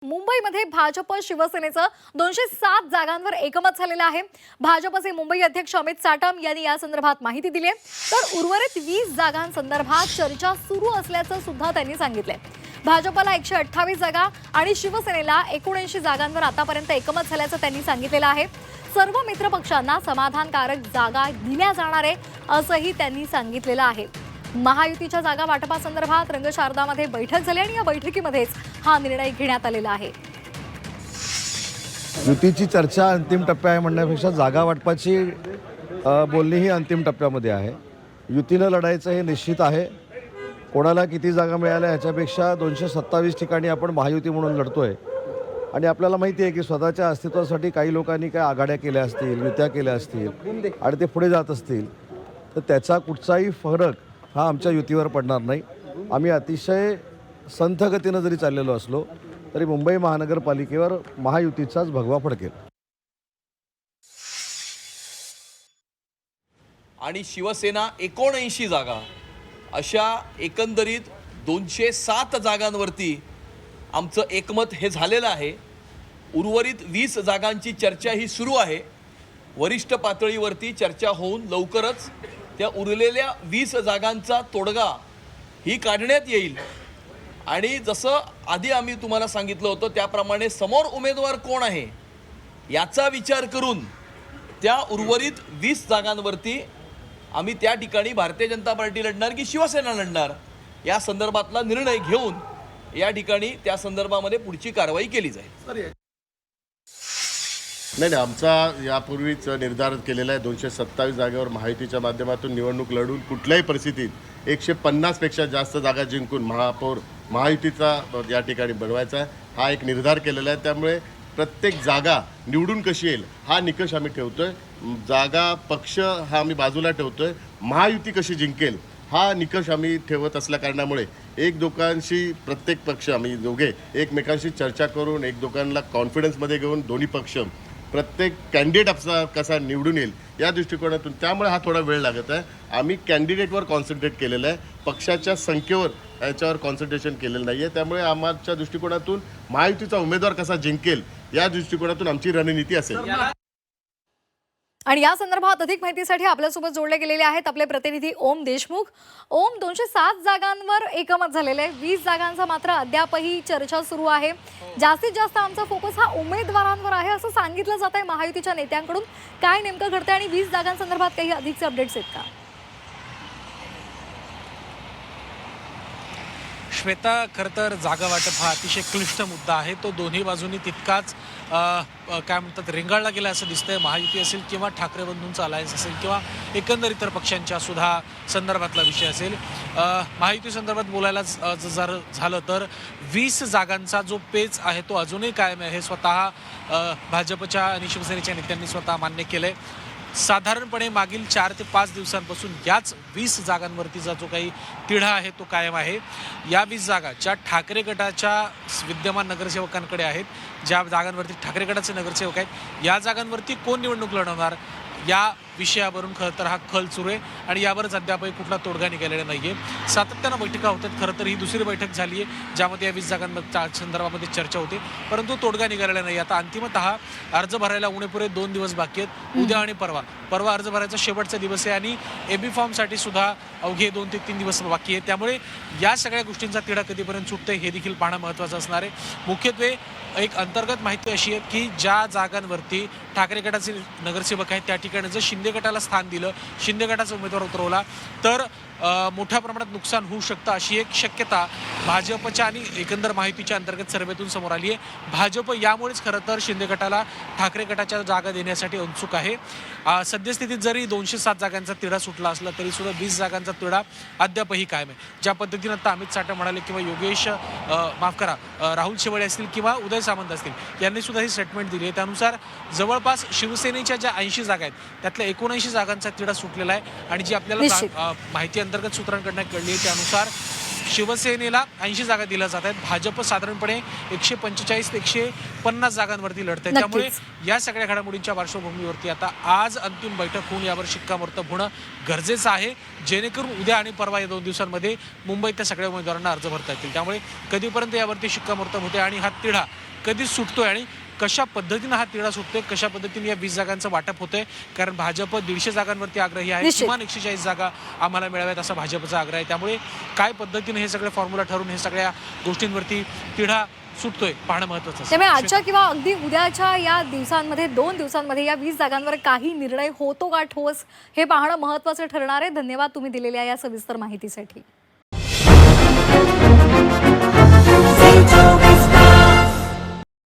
मुंबईमध्ये भाजप शिवसेनेचं 207 जागांवर एकमत झालेलं आहे। भाजपचे मुंबई अध्यक्ष अमित साटम यांनी या संदर्भात माहिती दिली आहे, तर उर्वरित 20 जागांसंदर्भात चर्चा सुरू असल्याचं सुद्धा त्यांनी सांगितलंय। भाजपला 128 जागा आणि शिवसेनेला 79 जागांवर आतापर्यंत एकमत झाल्याचं त्यांनी सांगितलेलं आहे। सर्व मित्रपक्षांना समाधानकारक जागा दिल्या जाणार आहे असंही त्यांनी सांगितलेलं आहे। महायुतीच्या जागा वाटपासंदर्भात रंगशारदामध्ये बैठक झाली आणि या बैठकीमध्येच हा निर्णय घेण्यात आलेला आहे। युतीची चर्चा अंतिम टप्प्यात आहे म्हणण्यापेक्षा जागा वाटपाची बोलणी ही अंतिम टप्प्यामध्ये आहे। युतीनं लढायचं हे निश्चित आहे। कोणाला किती जागा मिळाल्या याच्यापेक्षा 227 ठिकाणी आपण महायुती म्हणून लढतोय आणि आपल्याला माहिती आहे की स्वतःच्या अस्तित्वासाठी काही लोकांनी काय आघाड्या केल्या असतील, युत्या केल्या असतील आणि ते पुढे जात असतील, तर त्याचा कुठचाही फरक हा आमच्या युतीवर पडणार नाही। आम्ही अतिशय संथ गतीनं जरी चाललेलो असलो तरी मुंबई महानगरपालिकेवर महायुतीचाच भगवा फडकेल। आणि शिवसेना 79 जागा अशा एकंदरीत 207 जागांवरती आमचं एकमत हे झालेलं आहे। उर्वरित 20 जागांची चर्चा ही सुरू आहे। वरिष्ठ पातळीवरती चर्चा होऊन लवकरच त्या उरलेल्या 20 जागांचा तोडगा ही काढण्यात येईल आणि जसं आधी आम्ही तुम्हाला सांगितलं होतं त्याप्रमाणे समोर उमेदवार कोण आहे याचा विचार करून त्या उर्वरित 20 जागांवरती आम्ही त्या ठिकाणी भारतीय जनता पार्टी लढणार की शिवसेना लढणार या संदर्भातला निर्णय घेऊन या ठिकाणी त्या संदर्भामध्ये पुढची कारवाई केली जाईल। नाही, आमचा यापूर्वीच निर्धार केलेला आहे 227 जागेवर महायुतीच्या माध्यमातून निवडणूक लढून कुठल्याही परिस्थितीत 150 पेक्षा जास्त जागा जिंकून महापौर महायुतीचा या ठिकाणी बनवायचा आहे हा एक निर्धार केलेला आहे। त्यामुळे प्रत्येक जागा निवडून कशी येईल हा निकष आम्ही ठेवतोय। जागा पक्ष हा आम्ही बाजूला ठेवतोय, महायुती कशी जिंकेल हा निकष आम्ही ठेवत असल्या कारणामुळे दोघांशी प्रत्येक पक्ष आम्ही दोघे एकमेकांशी चर्चा करून दोघांना कॉन्फिडन्समध्ये घेऊन दोन्ही पक्ष प्रत्येक कॅन्डिडेट कसा निवडून येईल या दृष्टिकोनातून, त्यामुळे हा थोडा वेळ लागत आहे। आम्ही कॅन्डिडेटवर कॉन्सन्ट्रेट केलेलं आहे, पक्षाच्या संख्येवर याच्यावर कॉन्सन्ट्रेशन केलेलं नाही आहे। त्यामुळे आमच्या दृष्टिकोनातून महायुतीचा उमेदवार कसा जिंकेल या दृष्टिकोनातून आमची रणनीती असेल। आणि या संदर्भात अधिक माहितीसाठी आपल्यासोबत जोडले गेलेले आहेत आपले प्रतिनिधी ओम देशमुख। ओम, 207 जागांवर एकमत झालेले आहे, 20 जागांचा मात्र अद्यापही चर्चा सुरू आहे। जास्तीत जास्त आमचा फोकस हा उमेदवारांवर आहे असं सांगितलं जात आहे महायुतीच्या नेत्यांकडून। काय नेमकं घडतंय आणि 20 जागांसंदर्भात काही अधिकचे अपडेट्स आहेत का? श्वेता, खरं तर जागा वाटप हा अतिशय क्लिष्ट मुद्दा आहे। तो दोन्ही बाजूंनी तितकाच काय म्हणतात रेंगाळला गेला असं दिसतंय। महायुती असेल किंवा ठाकरे बंधूंचा अलायन्स असेल किंवा एकंदर इतर पक्षांच्या सुद्धा संदर्भातला विषय असेल। महायुती संदर्भात बोलायला जर झालं तर 20 जागांचा जो पेच आहे तो अजूनही कायम आहे हे स्वतः भाजपच्या आणि शिवसेनेच्या नेत्यांनी स्वतः मान्य केलंय। साधारणपणे मागील 4 ते 5 दिवसांपासून याच 20 जागांवरतीचा जो काही तिढा आहे तो कायम आहे। या 20 जागा ज्या ठाकरे गटाच्या विद्यमान नगरसेवकांकडे आहेत, ज्या जागांवरती ठाकरे गटाचे नगरसेवक आहेत, या जागांवरती कोण निवडणूक लढवणार या विषयावरून खरं तर हा खल सुरू आहे आणि यावरच अद्यापही कुठला तोडगा निघालेला नाही आहे। सातत्यानं बैठका होतात। खरं तर ही दुसरी बैठक झाली आहे ज्यामध्ये या 20 जागांच्या संदर्भामध्ये चर्चा होते, परंतु तोडगा निघालेला नाही। आता अंतिमतः अर्ज भरायला उणेपुरे 2 दिवस बाकी आहेत, उद्या आणि परवा अर्ज भरायचा शेवटचा दिवस आहे आणि एबी फॉर्मसाठी सुद्धा अवघे 2 ते 3 दिवस बाकी आहे। त्यामुळे या सगळ्या गोष्टींचा तिढा कधीपर्यंत सुटतोय हे देखील पाहणं महत्त्वाचं असणार आहे। मुख्यत्वे एक अंतर्गत माहिती अशी आहे की ज्या जागांवरती ठाकरे गटाचे नगरसेवक आहेत त्या ठिकाणी जर शिंदे गटाला स्थान दिलं, शिंदे गटाचा उमेदवार उतरवला तर मोठ्या प्रमाणात नुकसान होऊ शकतं अशी एक शक्यता भाजपच्या आणि एकंदर माहितीच्या अंतर्गत सर्वेतून समोर आली आहे। भाजप यामुळेच खरं तर शिंदे गटाला ठाकरे गटाच्या जागा देण्यासाठी उत्सुक आहे। सद्यस्थितीत जरी 207 जागांचा तिढा सुटला असला तरी सुद्धा 20 जागांचा तिढा अद्यापही कायम आहे। ज्या पद्धतीनं आता अमित साटम म्हणाले किंवा योगेश राहुल शेवाळे असतील किंवा उदय सामंत असतील यांनी सुद्धा ही स्टेटमेंट दिली आहे, त्यानुसार जवळपास शिवसेनेच्या ज्या 80 जागा आहेत त्यातल्या 79 जागांचा तिढा सुटलेला आहे। आणि जी आपल्याला माहिती अंतर्गत सूत्रांकडून कळली आहे त्यानुसार शिवसेनेला 80 जागा दिल्या जात आहेत, भाजप साधारणपणे 145 ते 150 जागांवरती लढत आहे। त्यामुळे या सगळ्या घडामोडींच्या पार्श्वभूमीवरती आता आज अंतिम बैठक होऊन यावर शिक्कामोर्तब होणं गरजेचं आहे, जेणेकरून उद्या आणि परवा या 2 दिवसांमध्ये मुंबईतल्या सगळ्या उमेदवारांना अर्ज भरता येतील। त्यामुळे कधीपर्यंत यावरती शिक्कामोर्तब होते आणि हा तिढा कधी सुटतोय आणि कशा पद्धतीनं हा तिढा सुटतोय, कशा पद्धतीने या 20 जागांचं वाटप होतंय. कारण भाजप 150 जागांवरती आग्रही आहे, निश्चित. किमान 140 जागा आम्हाला मिळाव्यात असा भाजपचा आग्रह आहे. त्यामुळे काय पद्धतीने हे सगळे फॉर्म्युला ठरून हे सगळ्या गोष्टींवरती तिढा सुटतोय पाहणं महत्त्वाचं त्यामुळे असेल. आजच्या किंवा अगदी उद्याच्या या दिवसांमध्ये 2 दिवसांमध्ये या 20 जागांवर काही निर्णय होतो का ठोस हे पाहणं महत्त्वाचं ठरणार आहे. धन्यवाद तुम्ही दिलेल्या या सविस्तर माहितीसाठी.